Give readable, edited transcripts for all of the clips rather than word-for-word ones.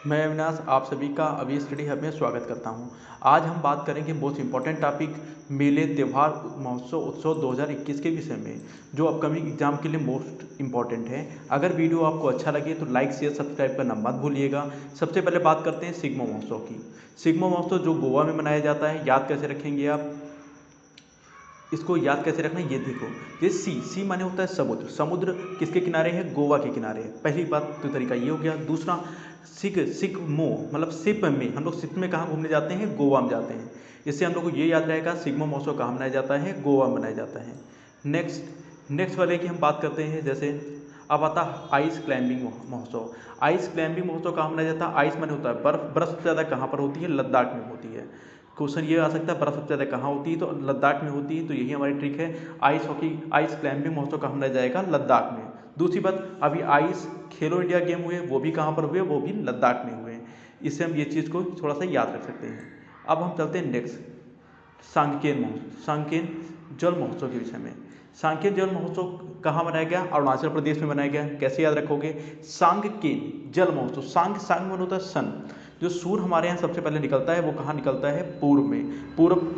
मैं अविनाश आप सभी का अभी स्टडी हब में स्वागत करता हूं। आज हम बात करेंगे मोस्ट इम्पॉर्टेंट टॉपिक मेले त्यौहार महोत्सव उत्सव 2021 के विषय में, जो अपकमिंग एग्जाम के लिए मोस्ट इम्पॉर्टेंट है। अगर वीडियो आपको अच्छा लगे तो लाइक शेयर सब्सक्राइब करना मत भूलिएगा। सबसे पहले बात करते हैं सिग्मा महोत्सव की। सिग्मा महोत्सव जो गोवा में मनाया जाता है, याद कैसे रखेंगे आप इसको? याद कैसे रखना है ये देखो। ये सी माने होता है समुद्र। समुद्र किसके किनारे है? गोवा के किनारे है। पहली बात तो तरीका ये हो गया। दूसरा सिग्मो मतलब सिप में, हम लोग सिप में कहाँ घूमने जाते हैं? गोवा में जाते हैं। इससे हम लोग को ये याद रहेगा सिग्मा महोत्सव कहाँ मनाया जाता है? गोवा में मनाया जाता है। नेक्स्ट वाले की हम बात करते हैं। जैसे अब आता है आइस क्लाइंबिंग महोत्सव। आइस क्लाइंबिंग महोत्सव कहाँ मनाया जाता है? आइस माने होता है बर्फ। बर्फ सबसे ज़्यादा कहाँ पर होती है? लद्दाख में होती है। क्वेश्चन ये आ सकता है बर्फ सबसे ज़्यादा कहाँ होती है? तो लद्दाख में होती है। तो यही हमारी ट्रिक है। आइस क्लाइंबिंग महोत्सव कहाँ मनाया जाएगा? लद्दाख में। दूसरी बात, अभी आइस खेलो इंडिया गेम हुए, वो भी कहाँ पर हुए? वो भी लद्दाख में हुए। इससे हम ये चीज़ को थोड़ा सा याद रख सकते हैं। अब हम चलते हैं नेक्स्ट सांकेन जल महोत्सव के विषय में। सांकेन जल महोत्सव कहाँ मनाया गया? अरुणाचल प्रदेश में मनाया गया। कैसे याद रखोगे? सांकेन जल महोत्सव। सांग मन होता है सन। जो सूर्य हमारे यहाँ सबसे पहले निकलता है वो कहाँ निकलता है? पूर्व में।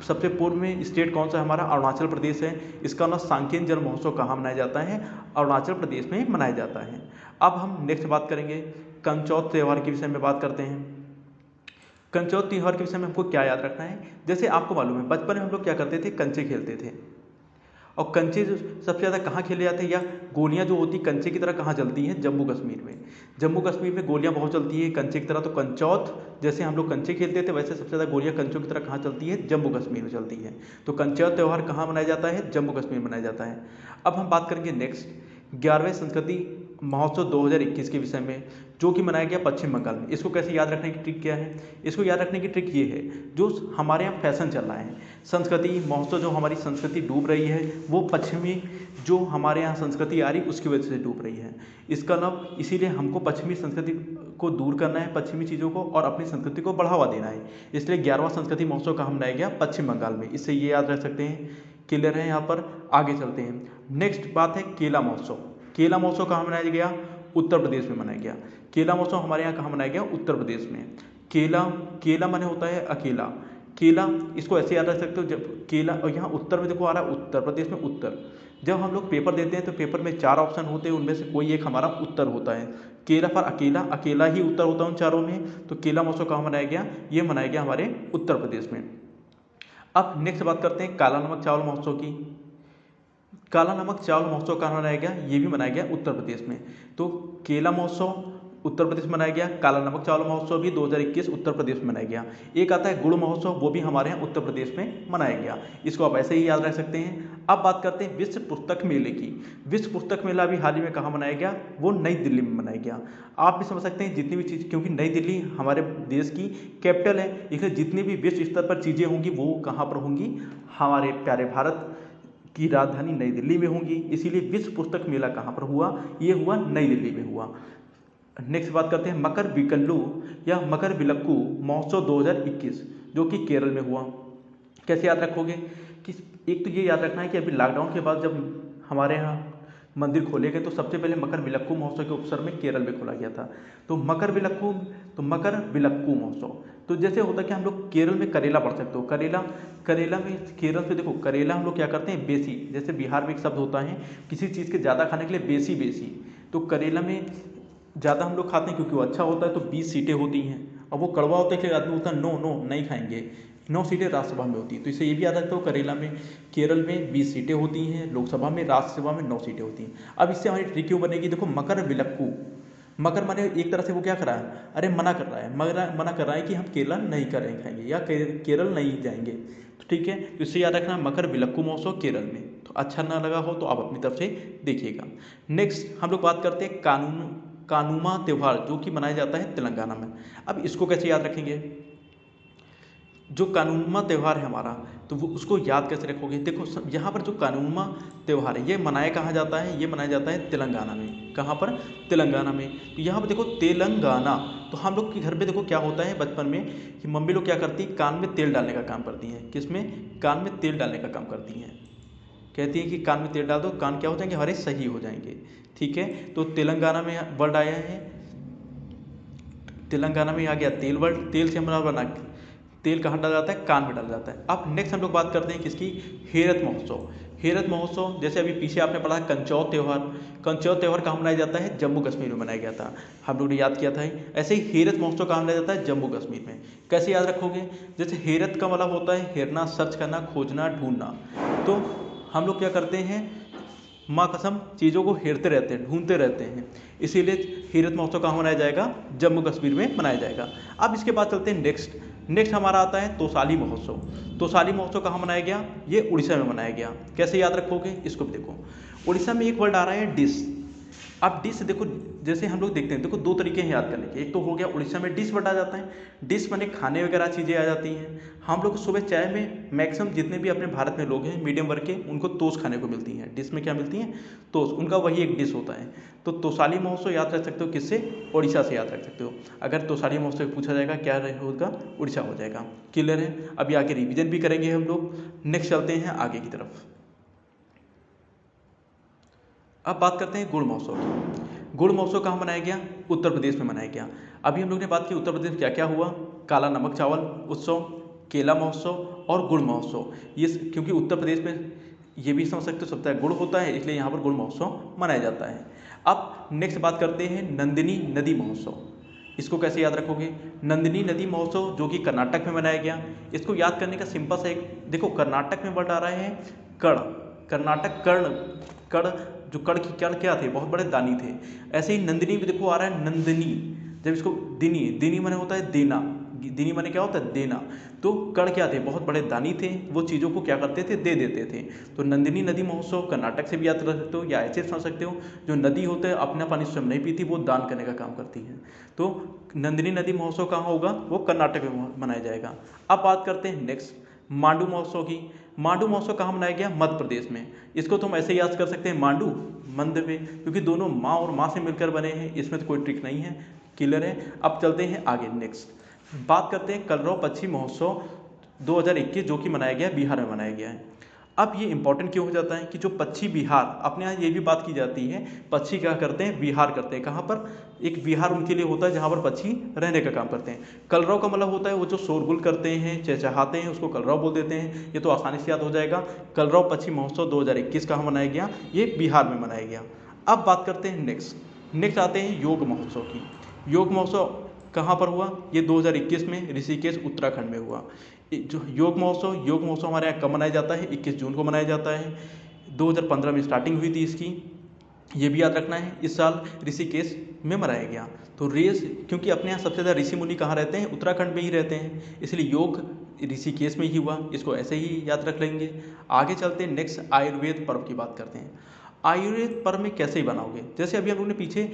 सबसे पूर्व में स्टेट कौन सा है हमारा? अरुणाचल प्रदेश है। इसका नाम सांकेन जल महोत्सव कहाँ मनाया जाता है? अरुणाचल प्रदेश में मनाया जाता है। अब हम नेक्स्ट बात करेंगे कंचौत त्यौहार के विषय में बात करते हैं। कंचौत त्यौहार के विषय में हमको क्या याद रखना है? जैसे आपको मालूम है बचपन में हम लोग क्या करते थे? कंचे खेलते थे। और कंचे जो सबसे ज़्यादा कहाँ खेले जाते हैं, या गोलियाँ जो होती कंचे की तरह कहाँ चलती हैं? जम्मू कश्मीर में। जम्मू कश्मीर में गोलियाँ बहुत चलती है कंचे की तरह। तो कंचौत, जैसे हम लोग कंचे खेलते थे वैसे सबसे ज़्यादा गोलियाँ कंचों की तरह कहाँ चलती है? जम्मू कश्मीर में चलती है। तो कंचौत त्यौहार कहाँ मनाया जाता है? जम्मू कश्मीर में मनाया जाता है। अब हम बात करेंगे नेक्स्ट 11वें संस्कृति महोत्सव 2021 के विषय में, जो कि मनाया गया पश्चिम बंगाल में। इसको कैसे याद रखने की ट्रिक क्या है? इसको याद रखने की ट्रिक ये है, जो हमारे यहाँ फैशन चल रहा है, संस्कृति महोत्सव, जो हमारी संस्कृति डूब रही है वो पश्चिमी जो हमारे यहाँ संस्कृति आ रही उसकी वजह से डूब रही है। इसका नाम, इसीलिए हमको पश्चिमी संस्कृति को दूर करना है, पश्चिमी चीज़ों को, और अपनी संस्कृति को बढ़ावा देना है। इसलिए 11वां संस्कृति महोत्सव कहाँ मनाया गया? पश्चिम बंगाल में। इससे ये याद रख सकते हैं। क्लियर है यहाँ पर? आगे चलते हैं। नेक्स्ट बात है केला महोत्सव। केला महोत्सव कहाँ मनाया गया? उत्तर प्रदेश में मनाया गया। केला महोत्सव हमारे यहाँ कहाँ मनाया गया? उत्तर प्रदेश में। केला माने होता है अकेला। केला, इसको ऐसे याद रख सकते हो, जब केला, और यहाँ उत्तर में देखो आ रहा है उत्तर प्रदेश में उत्तर। जब हम लोग पेपर देते हैं तो पेपर में 4 ऑप्शन होते हैं, उनमें से कोई एक हमारा उत्तर होता है। केला पर अकेला ही उत्तर होता है उन चारों में। तो केला महोत्सव कहाँ मनाया गया? ये मनाया गया हमारे उत्तर प्रदेश में। अब नेक्स्ट बात करते हैं काला नमक चावल महोत्सव की। काला नमक चावल महोत्सव कहाँ मनाया गया? ये भी मनाया गया उत्तर प्रदेश में। तो केला महोत्सव उत्तर प्रदेश में मनाया गया, काला नमक चावल महोत्सव भी 2021 उत्तर प्रदेश में मनाया गया। एक आता है गुड़ महोत्सव, वो भी हमारे यहाँ उत्तर प्रदेश में मनाया गया। इसको आप ऐसे ही याद रख सकते हैं। अब बात करते हैं विश्व पुस्तक मेले की। विश्व पुस्तक मेला भी हाल ही में कहाँ मनाया गया? वो नई दिल्ली में मनाया गया। आप भी समझ सकते हैं जितनी भी चीज़, क्योंकि नई दिल्ली हमारे देश की कैपिटल है, इसलिए जितनी भी विश्व स्तर पर चीज़ें होंगी वो कहाँ पर होंगी? हमारे प्यारे भारत की राजधानी नई दिल्ली में होंगी। इसीलिए विश्व पुस्तक मेला कहाँ पर हुआ? ये हुआ नई दिल्ली में हुआ। नेक्स्ट बात करते हैं मकर विकल्लू या मकर विलक्कू महोत्सव 2021, जो कि केरल में हुआ। कैसे याद रखोगे? कि एक तो ये याद रखना है कि अभी लॉकडाउन के बाद जब हमारे यहाँ मंदिर खोले गए तो सबसे पहले मकर विलक्कू महोत्सव के उपसर में केरल में खोला गया था। तो मकर विलक्कू महोत्सव, तो जैसे होता है कि हम लोग केरल में करेला पढ़ सकते हो। करेला में केरल से देखो, करेला हम लोग क्या करते हैं? बेसी। जैसे बिहार में एक शब्द होता है किसी चीज़ के ज़्यादा खाने के लिए, बेसी। तो करेला में ज़्यादा हम लोग खाते हैं क्योंकि वो अच्छा होता है। तो 20 सीटें होती हैं, और वो कड़वा होता है कि आदमी बोलता है नो नो नहीं खाएंगे। 9 सीटें राज्यसभा में होती हैं। तो इसे ये भी याद रखते हो, करेला में केरल में 20 सीटें होती हैं लोकसभा में, राज्यसभा में 9 सीटें होती हैं। अब इससे हमारी ट्रिक क्यों बनेगी? देखो मकर विलक्कू, मकर माने एक तरह से वो क्या कर रहा है? अरे मना कर रहा है, मना कर रहा है कि हम केरला नहीं खाएंगे या केरल नहीं जाएंगे। तो ठीक है, तो इससे याद रखना मकर विलक्कू महोत्सव केरल में। तो अच्छा ना लगा हो तो आप अपनी तरफ से देखिएगा। नेक्स्ट हम लोग बात करते हैं कानुमा त्यौहार, जो कि मनाया जाता है तेलंगाना में। अब इसको कैसे याद रखेंगे? जो कानुमा त्यौहार है हमारा, तो वो उसको याद कैसे रखोगे? देखो यहाँ पर जो कानुमा त्यौहार है ये मनाया कहाँ जाता है? ये मनाया जाता है तेलंगाना में। कहाँ पर? तेलंगाना में। तो यहाँ पर देखो तेलंगाना, तो हम लोग के घर पे देखो क्या होता है बचपन में कि मम्मी लोग क्या करती है? कान में तेल डालने का काम करती हैं। किसमें? कान में तेल डालने का काम करती हैं। कहती हैं कि कान में तेल डाल दो, कान क्या हो जाएंगे? हमारे सही हो जाएंगे। ठीक है, तो तेलंगाना में वर्ड आया है तेलंगाना में आ गया तेल वर्ड, तेल से हमारा बना, तेल कहाँ डाला जाता है, कान में डाला जाता है। अब नेक्स्ट हम लोग बात करते हैं किसकी, हेरत महोत्सव। हेरत महोत्सव जैसे अभी पीछे आपने पढ़ा कंचौत त्यौहार, कंचौत त्यौहार कहाँ मनाया जाता है, जम्मू कश्मीर में मनाया गया था, हम लोग ने याद किया था। ऐसे ही हेरत महोत्सव कहाँ मनाया जाता है, जम्मू कश्मीर में। कैसे याद रखोगे, जैसे हेरत का मतलब होता है हेरना, सर्च करना, खोजना, ढूंढना। तो हम लोग क्या करते हैं, माँ कसम चीज़ों को हेरते रहते हैं, ढूंढते रहते हैं, इसीलिए हेरत महोत्सव कहाँ मनाया जाएगा, जम्मू कश्मीर में मनाया जाएगा। अब इसके बाद चलते हैं नेक्स्ट हमारा आता है तोसाली महोत्सव। तोसाली महोत्सव कहाँ मनाया गया, ये उड़ीसा में मनाया गया। कैसे याद रखोगे, इसको भी देखो, उड़ीसा में एक वर्ड आ रहा है डिश। अब डिश देखो, जैसे हम लोग देखते हैं, देखो दो तरीके हैं याद करने के, एक तो हो गया उड़ीसा में डिश वर्ड आ जाता है, डिश माने खाने वगैरह चीज़ें आ जाती हैं। हम लोग सुबह चाय में मैक्सिमम जितने भी अपने भारत में लोग हैं मीडियम वर्ग के, उनको तोश खाने को मिलती हैं। डिश में क्या मिलती हैं, तोश, उनका वही एक डिश होता है। तो तोसाली महोत्सव याद रख सकते हो किससे, उड़ीसा से याद रख सकते हो। अगर तोसाली महोत्सव पूछा जाएगा क्या होगा, उड़ीसा हो जाएगा। क्लियर है, अभी आगे रिविजन भी करेंगे हम लोग। नेक्स्ट चलते हैं आगे की तरफ। अब बात करते हैं गुड़ महोत्सव की। गुड़ महोत्सव कहाँ मनाया गया, उत्तर प्रदेश में मनाया गया। अभी हम लोग ने बात की उत्तर प्रदेश में क्या क्या हुआ, काला नमक चावल उत्सव, केला महोत्सव और गुड़ महोत्सव। ये क्योंकि उत्तर प्रदेश में ये भी समझ सकते हो सबसे गुड़ होता है, इसलिए यहाँ पर गुड़ महोत्सव मनाया जाता है। अब नेक्स्ट बात करते हैं नंदिनी नदी महोत्सव। इसको कैसे याद रखोगे, नंदिनी नदी महोत्सव जो कि कर्नाटक में मनाया गया। इसको याद करने का सिंपल सा एक देखो, कर्नाटक में वर्ड आ रहा है कर्ण, कर्नाटक कर्ण, कर्ण जो कर्ण की कर्ण क्या थे, बहुत बड़े दानी थे। ऐसे ही नंदिनी भी देखो आ रहा है नंदिनी, जब इसको दिनी, दिनी माने होता है देना, दिनी माने क्या होता है, देना। तो कर्ण क्या थे, बहुत बड़े दानी थे, वो चीज़ों को क्या करते थे, दे देते थे। तो नंदिनी नदी महोत्सव कर्नाटक से भी याद रख सकते हो, या ऐसे समझ सकते हो जो नदी होते हैं अपना पानी स्वयं नहीं पीती, वो दान करने का काम करती है। तो नंदिनी नदी महोत्सव कहाँ होगा, वो कर्नाटक में मनाया जाएगा। अब बात करते हैं नेक्स्ट मांडू महोत्सव की। मांडू महोत्सव कहाँ मनाया गया, मध्य प्रदेश में। इसको तुम ऐसे याद कर सकते हैं मांडू मंद में, क्योंकि दोनों माँ और माँ से मिलकर बने हैं, इसमें तो कोई ट्रिक नहीं है। क्लियर है, अब चलते हैं आगे। नेक्स्ट बात करते हैं कलरव पक्षी महोत्सव 2021 जो कि मनाया गया बिहार में मनाया गया है। अब ये इंपॉर्टेंट क्यों हो जाता है कि जो पक्षी बिहार, अपने यहाँ ये भी बात की जाती है, पक्षी क्या करते हैं, विहार करते हैं। कहाँ पर, एक विहार उनके लिए होता है जहाँ पर पक्षी रहने का काम करते हैं। कलरव का मतलब होता है वो जो शोरगुल करते हैं, चहचहाते हैं, उसको कलरव बोल देते हैं। ये तो आसानी से याद हो जाएगा। कलरव पक्षी महोत्सव 2021 कहाँ मनाया गया, ये बिहार में मनाया गया। अब बात करते हैं नेक्स्ट आते हैं योग महोत्सव की। योग महोत्सव कहाँ पर हुआ, ये 2021 में ऋषिकेश उत्तराखंड में हुआ। जो योग महोत्सव हमारे यहाँ कब मनाया जाता है, 21 जून को मनाया जाता है। 2015 में स्टार्टिंग हुई थी इसकी, ये भी याद रखना है। इस साल ऋषिकेश में मनाया गया। तो क्योंकि अपने यहाँ सबसे ज़्यादा ऋषि मुनि कहाँ रहते हैं, उत्तराखंड में ही रहते हैं, इसलिए योग ऋषिकेश में ही हुआ। इसको ऐसे ही याद रख लेंगे। आगे चलते हैं नेक्स्ट आयुर्वेद पर्व की बात करते हैं। आयुर्वेद पर्व में कैसे ही बनाओगे, जैसे अभी हम लोगों ने पीछे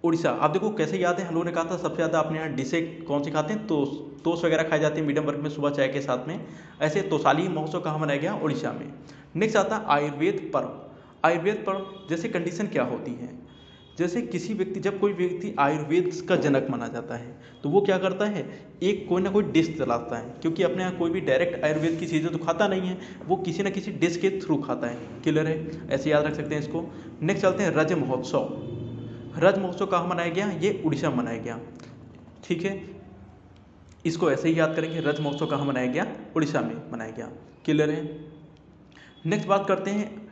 उड़ीसा, आप देखो कैसे याद है, हम लोगों ने कहा था सबसे ज़्यादा अपने यहाँ डिशें कौन सी खाते हैं, तोश वगैरह खाए जाते हैं मीडियम वर्ग में सुबह चाय के साथ में। ऐसे तोसाली महोत्सव कहाँ मनाया गया, उड़ीसा में। नेक्स्ट आता है आयुर्वेद पर्व। आयुर्वेद पर्व जैसे कंडीशन क्या होती है, जैसे किसी व्यक्ति, जब कोई व्यक्ति आयुर्वेद का जनक माना जाता है तो वो क्या करता है, एक कोई ना कोई डिश चलाता है, क्योंकि अपने यहाँ कोई भी डायरेक्ट आयुर्वेद की चीज़ें तो खाता नहीं है, वो किसी ना किसी डिश के थ्रू खाता है। क्लियर है, ऐसे याद रख सकते हैं इसको। नेक्स्ट चलते हैं रज महोत्सव। रज महोत्सव कहाँ मनाया गया, ये उड़ीसा में मनाया गया। ठीक है, इसको ऐसे ही याद करेंगे, रज महोत्सव कहाँ मनाया गया, उड़ीसा में मनाया गया। क्लियर है। नेक्स्ट बात करते हैं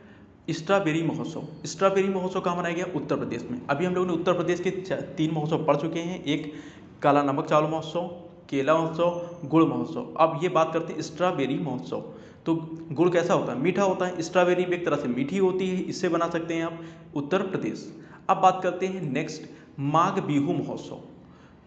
स्ट्रॉबेरी महोत्सव। स्ट्रॉबेरी महोत्सव कहाँ मनाया गया, उत्तर प्रदेश में। अभी हम लोगों ने उत्तर प्रदेश के 3 महोत्सव पढ़ चुके हैं, एक काला नमक चावल महोत्सव, केला महोत्सव, गुड़ महोत्सव। अब ये बात करते हैं स्ट्रॉबेरी महोत्सव। तो गुड़ कैसा होता है, मीठा होता है, स्ट्रॉबेरी भी एक तरह से मीठी होती है, इससे बना सकते हैं आप, उत्तर प्रदेश। अब बात करते हैं नेक्स्ट माघ बिहू महोत्सव।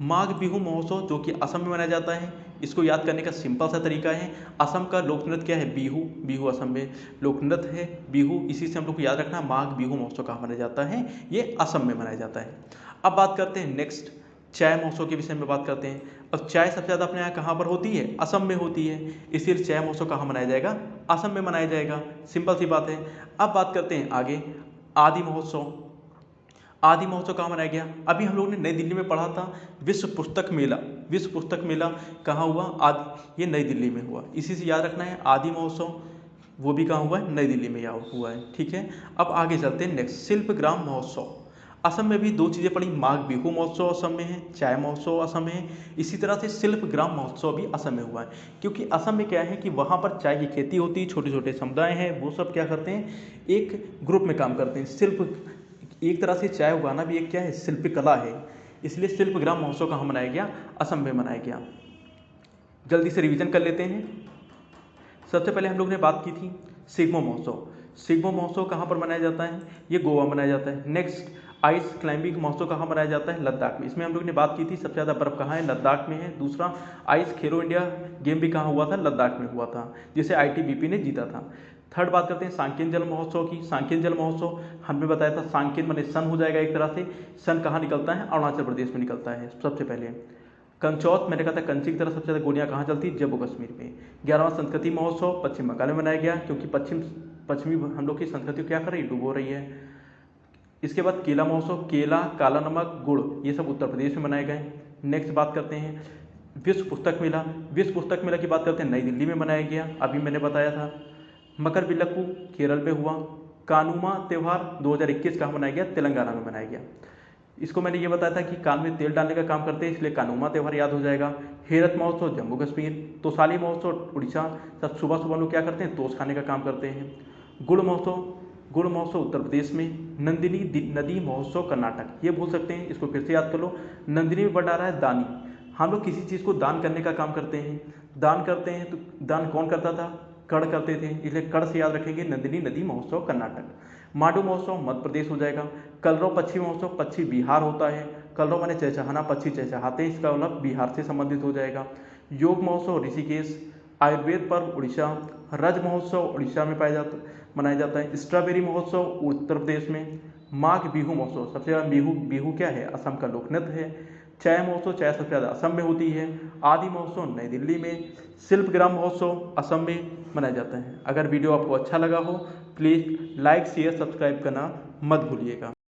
माघ बिहू महोत्सव जो कि असम में मनाया जाता है। इसको याद करने का सिंपल सा तरीका है, असम का लोक नृत्य क्या है, बिहू। बिहू असम में लोक नृत्य है, बिहू। इसी से हम लोग को याद रखना, माघ बिहू महोत्सव कहाँ मनाया जाता है, ये असम में मनाया जाता है। अब बात करते हैं नेक्स्ट चाय महोत्सव के विषय में बात करते हैं। अब चाय सबसे ज़्यादा अपने यहाँ कहाँ पर होती है, असम में होती है, इसलिए चाय महोत्सव कहाँ मनाया जाएगा, असम में मनाया जाएगा। सिंपल सी बात है। अब बात करते हैं आगे आदि महोत्सव। आदि महोत्सव कहाँ मनाया गया, अभी हम लोगों ने नई दिल्ली में पढ़ा था, विश्व पुस्तक मेला। विश्व पुस्तक मेला कहाँ हुआ, आदि, ये नई दिल्ली में हुआ, इसी से याद रखना है। आदि महोत्सव वो भी कहाँ हुआ है, नई दिल्ली में हुआ है। ठीक है, अब आगे चलते हैं नेक्स्ट शिल्पग्राम महोत्सव। असम में भी 2 चीज़ें पड़ी, माघ बिहू महोत्सव असम में है, चाय महोत्सव असम में है, इसी तरह से शिल्प ग्राम महोत्सव भी असम में हुआ है। क्योंकि असम में क्या है कि वहाँ पर चाय की खेती होती है, छोटे छोटे समुदाय हैं, वो सब क्या करते हैं, एक ग्रुप में काम करते हैं। शिल्प एक तरह से चाय उगाना भी एक क्या है, शिल्प कला है, इसलिए शिल्प ग्राम महोत्सव कहाँ मनाया गया, असम में मनाया गया। जल्दी से रिवीजन कर लेते हैं। सबसे पहले हम लोग ने बात की थी सिग्मो महोत्सव। सिग्मो महोत्सव कहाँ पर मनाया जाता है, ये गोवा मनाया जाता है। नेक्स्ट आइस क्लाइंबिंग महोत्सव कहाँ मनाया जाता है, लद्दाख में। इसमें हम लोग ने बात की थी सबसे ज़्यादा बर्फ कहाँ है, लद्दाख में है। दूसरा आइस खेलो इंडिया गेम भी कहाँ हुआ था, लद्दाख में हुआ था, जिसे ITBP ने जीता था। थर्ड बात करते हैं सांकेन जल महोत्सव की। सांकेन जल महोत्सव हमने बताया था, सांकेन माने सन हो जाएगा एक तरह से। सन कहाँ निकलता है, अरुणाचल प्रदेश में निकलता है सबसे पहले। कंचौथ मैंने कहा था कंची की तरह सबसे ज़्यादा गोलियाँ कहाँ चलती, जम्मू कश्मीर में। 11वां संस्कृति महोत्सव पश्चिम बंगाल में मनाया गया, क्योंकि पश्चिमी हम लोग की संस्कृति क्या कर रही है, डूबो रही है। इसके बाद केला महोत्सव, केला, काला नमक, गुड़, ये सब उत्तर प्रदेश में मनाए गए। नेक्स्ट बात करते हैं विश्व पुस्तक मेला। विश्व पुस्तक मेला की बात करते हैं, नई दिल्ली में मनाया गया, अभी मैंने बताया था। मकर बिल्लक्कू केरल में हुआ। कानुमा त्यौहार 2021 कहाँ मनाया गया, तेलंगाना में मनाया गया। इसको मैंने ये बताया था कि कान में तेल डालने का काम करते हैं, इसलिए कानुमा त्यौहार याद हो जाएगा। हेरत महोत्सव जम्मू कश्मीर। तोसाली महोत्सव उड़ीसा। सब सुबह सुबह लोग क्या करते हैं, तोश खाने का काम करते हैं। गुड़ महोत्सव उत्तर प्रदेश में। नंदिनी नदी महोत्सव कर्नाटक, ये भूल सकते हैं, इसको फिर से याद कर लो। नंदिनी में बढ़ रहा है दानी, हम लोग किसी चीज़ को दान करने का काम करते हैं। दान करते हैं तो दान कौन करता था, कड़ करते थे, इसलिए कड़ से याद रखेंगे। नंदिनी नदी महोत्सव कर्नाटक। माडू महोत्सव मध्य प्रदेश हो जाएगा। कलरव पक्षी महोत्सव पक्षी बिहार होता है। कलरव माने चहचहाना, पक्षी चहचहाते हैं, इसका मतलब बिहार से संबंधित हो जाएगा। योग महोत्सव ऋषिकेश। आयुर्वेद पर्व उड़ीसा। रज महोत्सव उड़ीसा में मनाया जाता है। स्ट्रॉबेरी महोत्सव उत्तर प्रदेश में। माघ बिहू महोत्सव सबसे ज़्यादा, बिहू क्या है, असम का लोक नृत्य है। चाय महोत्सव, चाय सबसे ज़्यादा असम में होती है। आदि महोत्सव नई दिल्ली में। शिल्प ग्राम महोत्सव असम में मनाया जाता है। अगर वीडियो आपको अच्छा लगा हो, प्लीज़ लाइक शेयर सब्सक्राइब करना मत भूलिएगा।